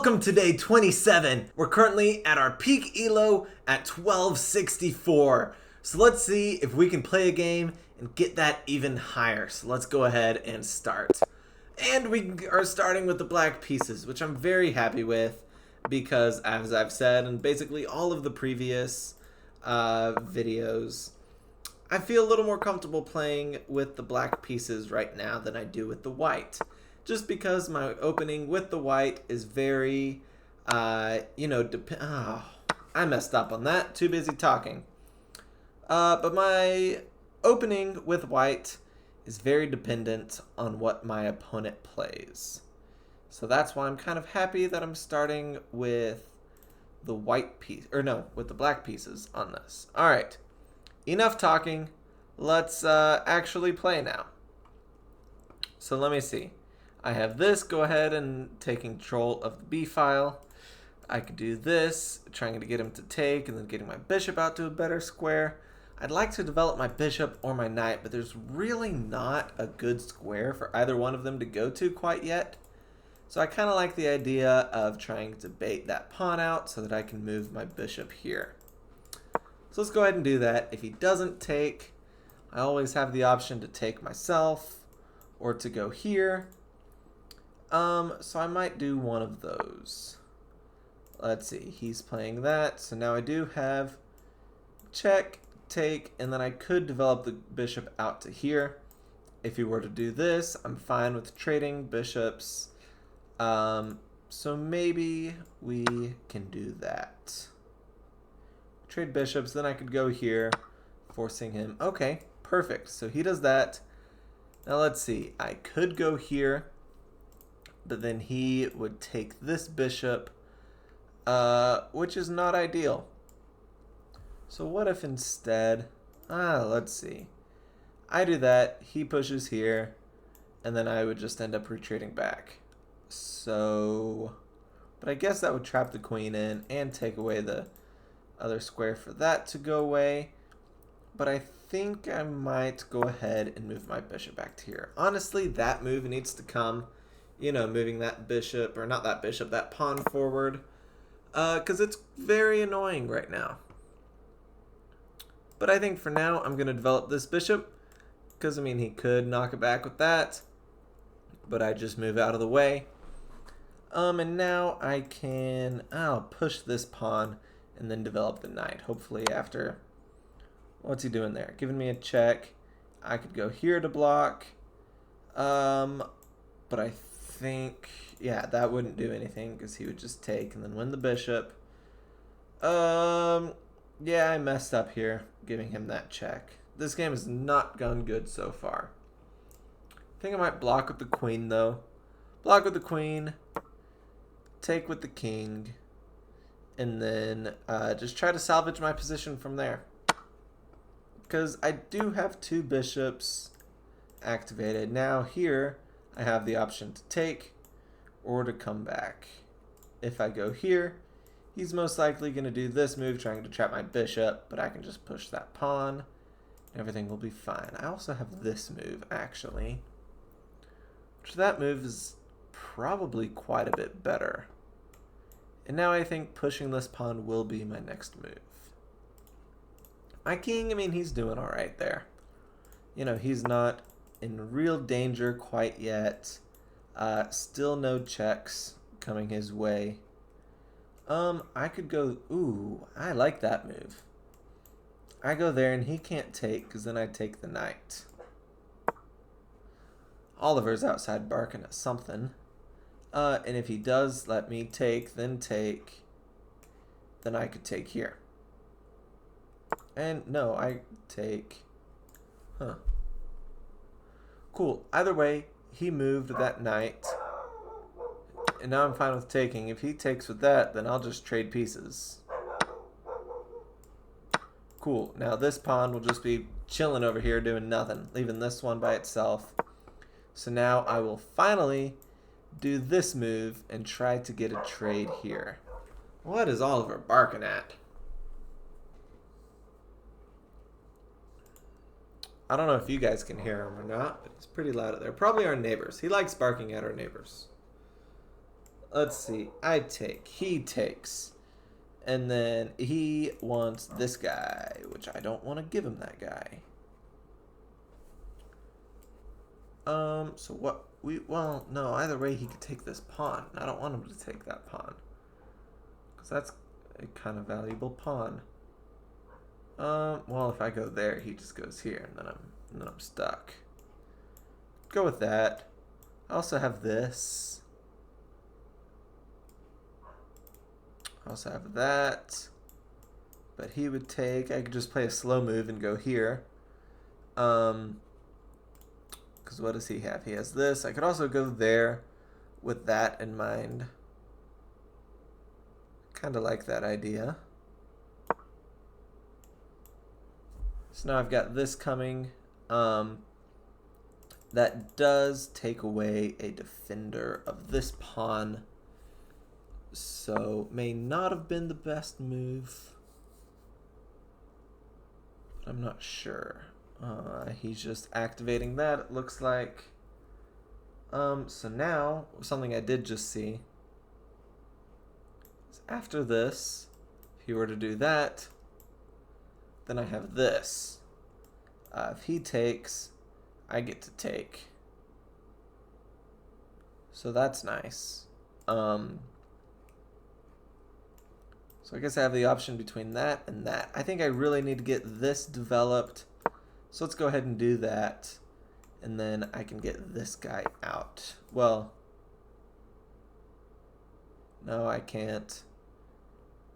welcome to day 27. We're currently at our peak elo at 1264. So let's see if we can play a game and get that even higher. So let's go ahead and start. And we are starting with the black pieces, which I'm very happy with because, as I've said in basically all of the previous videos, I feel a little more comfortable playing with the black pieces right now than I do with the white. Just because my opening with the white is very, I messed up on that. Too busy talking. But my opening with white is very dependent on what my opponent plays. So that's why I'm kind of happy that I'm starting with the white piece, with the black pieces on this. All right, enough talking. Let's actually play now. So let me see. I have this, go ahead and take control of the B file. I could do this, trying to get him to take, and then getting my bishop out to a better square. I'd like to develop my bishop or my knight, but there's really not a good square for either one of them to go to quite yet. So I kind of like the idea of trying to bait that pawn out so that I can move my bishop here. So let's go ahead and do that. If he doesn't take, I always have the option to take myself or to go here. So I might do one of those. Let's see, he's playing that, so now I do have check, take, and then I could develop the bishop out to here. If he were to do this, I'm fine with trading bishops. So maybe we can do that. Trade bishops, then I could go here, forcing him. Okay, perfect, so he does that. Now let's see, I could go here, but then he would take this bishop, which is not ideal. So what if instead, let's see. I do that, he pushes here, and then I would just end up retreating back. So, but I guess that would trap the queen in and take away the other square for that to go away. But I think I might go ahead and move my bishop back to here. Honestly, that move needs to come. Moving that bishop, or not that bishop, that pawn forward, because it's very annoying right now. But I think for now, I'm going to develop this bishop, because, he could knock it back with that, but I just move out of the way. And now I'll push this pawn and then develop the knight, hopefully after, what's he doing there? Giving me a check. I could go here to block, but I think, yeah, that wouldn't do anything because he would just take and then win the bishop. Yeah, I messed up here giving him that check. This game has not gone good so far. I think I might block with the queen though. Block with the queen, take with the king, and then just try to salvage my position from there. Because I do have two bishops activated. Now here, I have the option to take or to come back. If I go here, he's most likely going to do this move, trying to trap my bishop, but I can just push that pawn. Everything will be fine. I also have this move, actually. Which that move is probably quite a bit better. And now I think pushing this pawn will be my next move. My king, he's doing all right there. He's not in real danger quite yet. Still no checks coming his way. I could go, I like that move. I go there and he can't take because then I take the knight. Oliver's outside barking at something. And if he does let me take, then I could take here. And no, I take, Cool. Either way, he moved that knight. And now I'm fine with taking. If he takes with that, then I'll just trade pieces. Cool. Now this pawn will just be chilling over here doing nothing, leaving this one by itself. So now I will finally do this move and try to get a trade here. What is Oliver barking at? I don't know if you guys can hear him or not, but it's pretty loud out there. Probably our neighbors. He likes barking at our neighbors. let's see. I take. He takes. And then he wants this guy, which I don't want to give him that guy. So what well, no, either way he could take this pawn. I don't want him to take that pawn. Because that's a kind of valuable pawn. Well, if I go there, he just goes here, and then I'm stuck. Go with that. I also have this. I also have that. But he would take, I could just play a slow move and go here. Because what does he have? He has this. I could also go there with that in mind. Kind of like that idea. So now I've got this coming. That does take away a defender of this pawn. So may not have been the best move. But I'm not sure. He's just activating that, it looks like. So now, something I did just see is after this, if he were to do that, then I have this. If he takes, I get to take. So that's nice. So I guess I have the option between that and that. I think I really need to get this developed. So let's go ahead and do that. And then I can get this guy out. Well, no, I can't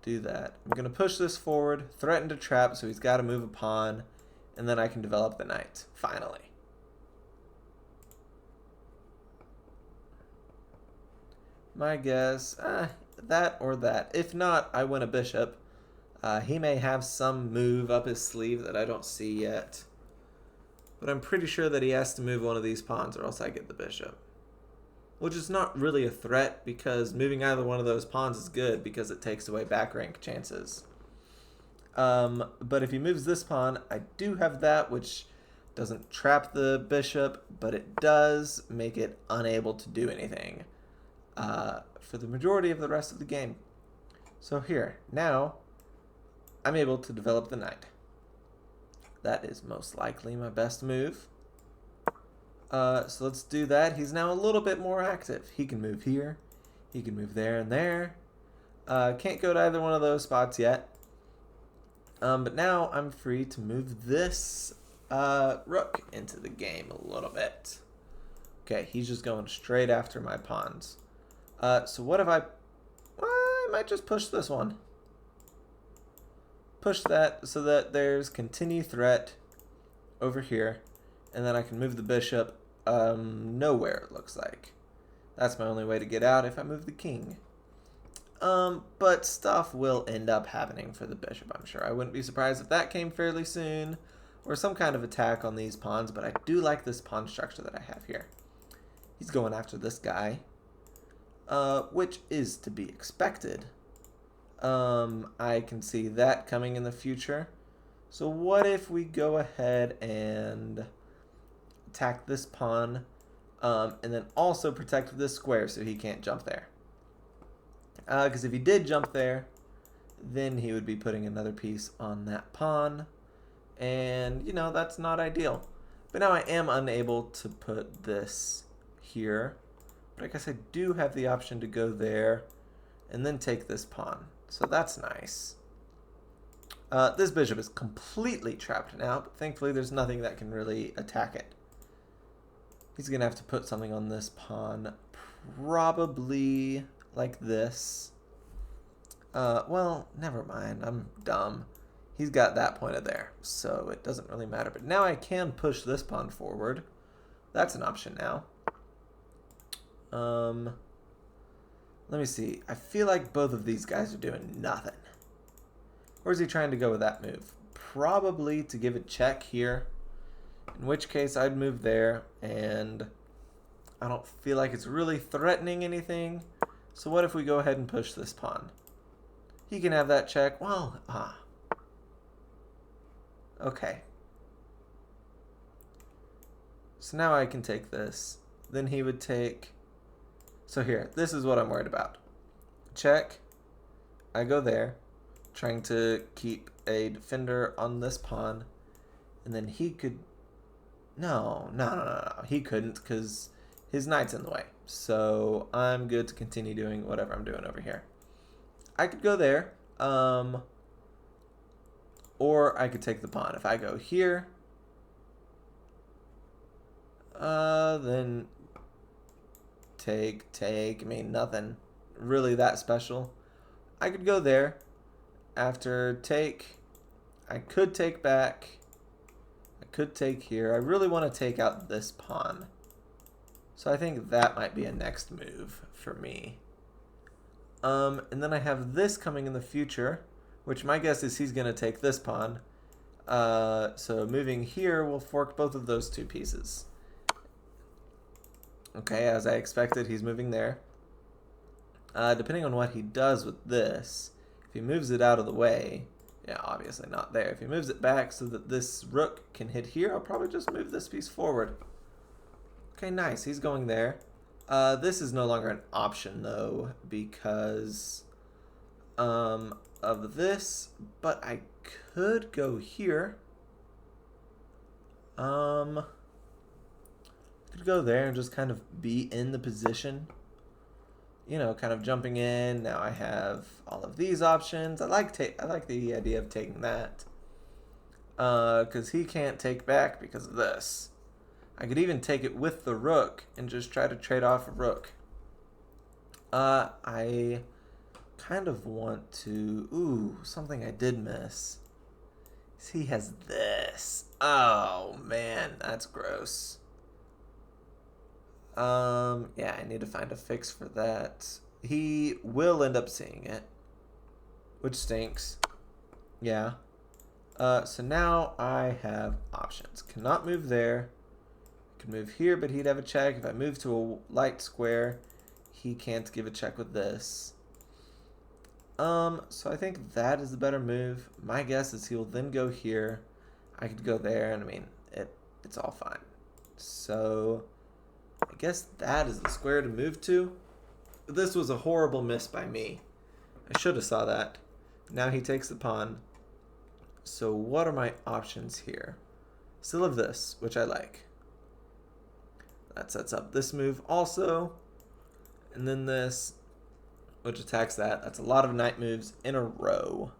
do that. I'm going to push this forward, threaten to trap, so he's got to move a pawn, and then I can develop the knight, finally. My guess, that or that. If not, I win a bishop. He may have some move up his sleeve that I don't see yet. But I'm pretty sure that he has to move one of these pawns or else I get the bishop. Which is not really a threat because moving either one of those pawns is good because it takes away back rank chances. But if he moves this pawn, I do have that, which doesn't trap the bishop, but it does make it unable to do anything for the majority of the rest of the game. So here, now, I'm able to develop the knight. That is most likely my best move. So let's do that. He's now a little bit more active. He can move here. He can move there and there. Can't go to either one of those spots yet. But now I'm free to move this rook into the game a little bit. Okay, he's just going straight after my pawns. So what if I might just push this one. Push that so that there's continue threat over here. And then I can move the bishop nowhere, it looks like. That's my only way to get out if I move the king. But stuff will end up happening for the bishop, I'm sure. I wouldn't be surprised if that came fairly soon. Or some kind of attack on these pawns. But I do like this pawn structure that I have here. He's going after this guy. Which is to be expected. I can see that coming in the future. So what if we go ahead and attack this pawn, and then also protect this square so he can't jump there. Because if he did jump there, then he would be putting another piece on that pawn, and you know that's not ideal. But now I am unable to put this here, but I guess I do have the option to go there and then take this pawn. So that's nice. This bishop is completely trapped now, but thankfully there's nothing that can really attack it. He's going to have to put something on this pawn, probably like this. Well, never mind, I'm dumb. He's got that pointed there, so it doesn't really matter. But now I can push this pawn forward. That's an option now. Let me see. I feel like both of these guys are doing nothing. Where's he trying to go with that move? Probably to give a check here. In which case I'd move there, and I don't feel like it's really threatening anything. So what if we go ahead and push this pawn? He can have that check. Well, okay. So now I can take this. Then he would take... So here, this is what I'm worried about. Check. I go there, trying to keep a defender on this pawn, and then he could... No. He couldn't because his knight's in the way. So I'm good to continue doing whatever I'm doing over here. I could go there, or I could take the pawn. If I go here, then take. I mean, nothing really that special. I could go there. After take, I could take back. I could take here. I really want to take out this pawn. So I think that might be a next move for me. And then I have this coming in the future, which my guess is he's going to take this pawn. So moving here will fork both of those two pieces. Okay, as I expected, he's moving there. Depending on what he does with this, if he moves it out of the way, yeah, obviously not there. If he moves it back so that this rook can hit here, I'll probably just move this piece forward. Okay, nice. He's going there. This is no longer an option, though, because of this, but I could go here. I could go there and just kind of be in the position. You know, kind of jumping in. Now I have all of these options. I like the idea of taking that. Because he can't take back because of this. I could even take it with the rook and just try to trade off a rook. I kind of want to... Ooh, something I did miss. He has this. Oh, man, that's gross. Yeah, I need to find a fix for that. He will end up seeing it, which stinks. Yeah. So now I have options. Cannot move there. I can move here, but he'd have a check. If I move to a light square, he can't give a check with this. So I think that is the better move. My guess is he'll then go here. I could go there, and I mean, it's all fine. So I guess that is the square to move to. This was a horrible miss by me. I should have saw that. Now he takes the pawn. So what are my options here? Still have this, which I like. That sets up this move also. And then this, which attacks that. That's a lot of knight moves in a row.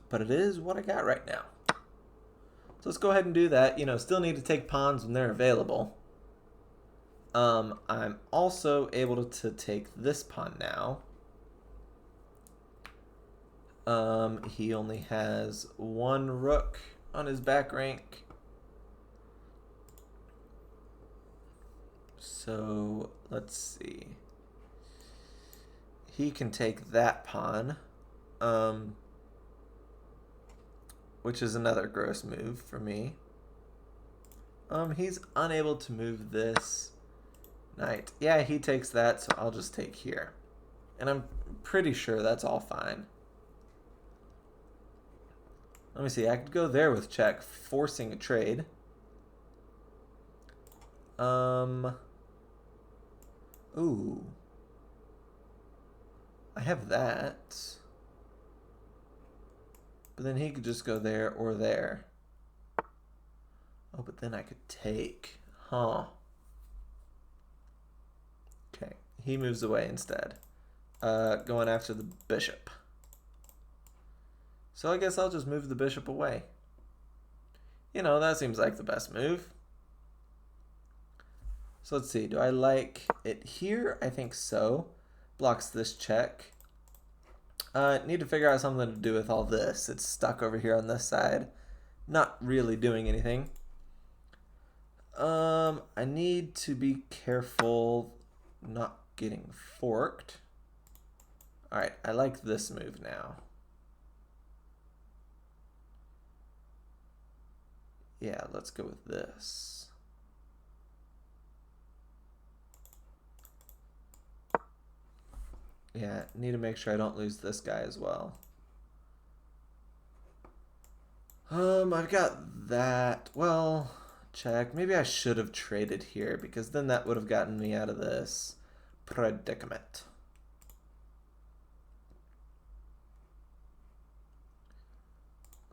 But it is what I got right now. So let's go ahead and do that. You know, still need to take pawns when they're available. I'm also able to take this pawn now. He only has one rook on his back rank. So let's see. He can take that pawn, which is another gross move for me. He's unable to move this knight. Yeah, he takes that, so I'll just take here. And I'm pretty sure that's all fine. Let me see. I could go there with check, forcing a trade. Ooh. I have that. But then he could just go there or there. Oh, but then I could take. Huh. Okay. He moves away instead. Going after the bishop. So I guess I'll just move the bishop away. You know, that seems like the best move. So let's see. Do I like it here? I think so. Blocks this check. Need to figure out something to do with all this. It's stuck over here on this side. Not really doing anything. I need to be careful not getting forked. Alright, I like this move now. Yeah, let's go with this. Yeah, need to make sure I don't lose this guy as well. I've got that. Well, check. Maybe I should have traded here because then that would have gotten me out of this predicament.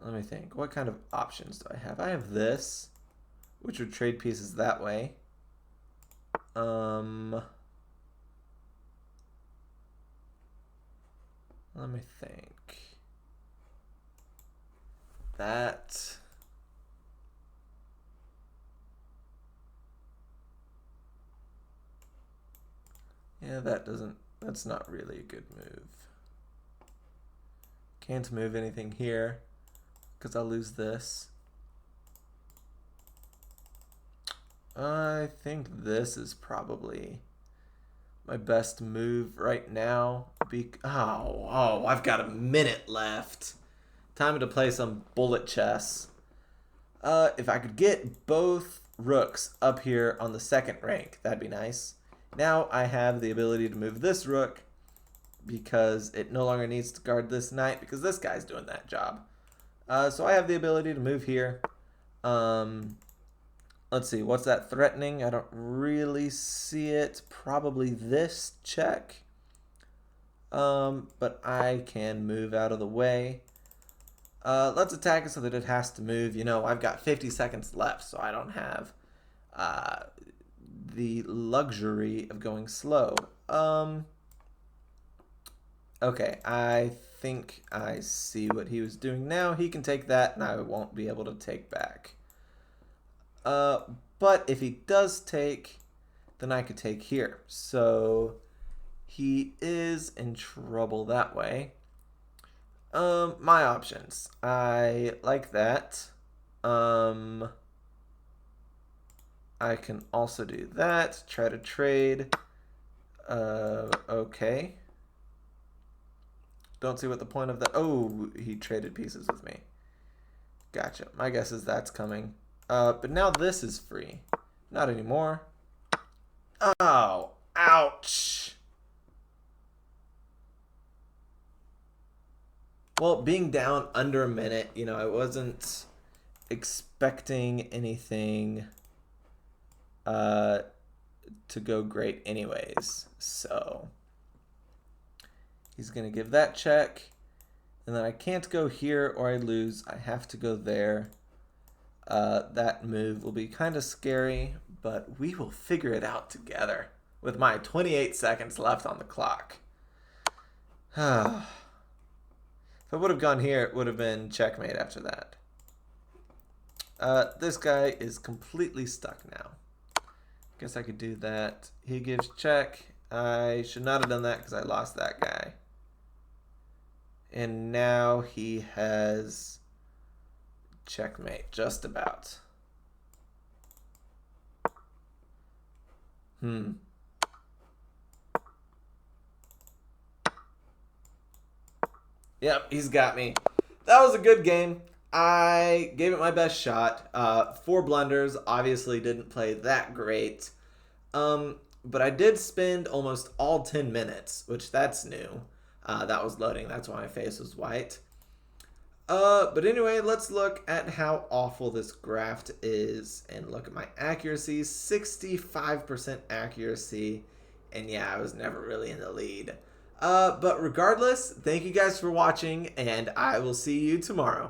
Let me think. What kind of options do I have? I have this, which would trade pieces that way. Let me think. That. Yeah, that's not really a good move. Can't move anything here because I'll lose this. I think this is probably my best move right now. Oh, I've got a minute left. Time to play some bullet chess. If I could get both rooks up here on the second rank, that'd be nice. Now I have the ability to move this rook because it no longer needs to guard this knight because this guy's doing that job. So I have the ability to move here. Let's see, what's that threatening? I don't really see it. Probably this check. But I can move out of the way. Let's attack it so that it has to move. You know, I've got 50 seconds left, so I don't have the luxury of going slow. Okay, I think I see what he was doing now. He can take that, and I won't be able to take back. But if he does take, then I could take here. So he is in trouble that way. My options. I like that. I can also do that. Try to trade. Okay. Don't see what the point of that. Oh, he traded pieces with me. Gotcha. My guess is that's coming. But now this is free. Not anymore. Oh, ouch. Well, being down under a minute, you know, I wasn't expecting anything to go great anyways. So he's going to give that check. And then I can't go here or I lose. I have to go there. That move will be kind of scary, but we will figure it out together with my 28 seconds left on the clock. If I would have gone here, it would have been checkmate after that. This guy is completely stuck now. Guess I could do that. He gives check. I should not have done that because I lost that guy. And now he has checkmate, just about. Yep, he's got me. That was a good game. I gave it my best shot. 4 blunders, obviously didn't play that great. But I did spend almost all 10 minutes, which that's new. That was loading, that's why my face was white. But anyway, let's look at how awful this graft is and look at my accuracy. 65% accuracy. And yeah, I was never really in the lead. But regardless, thank you guys for watching, and I will see you tomorrow.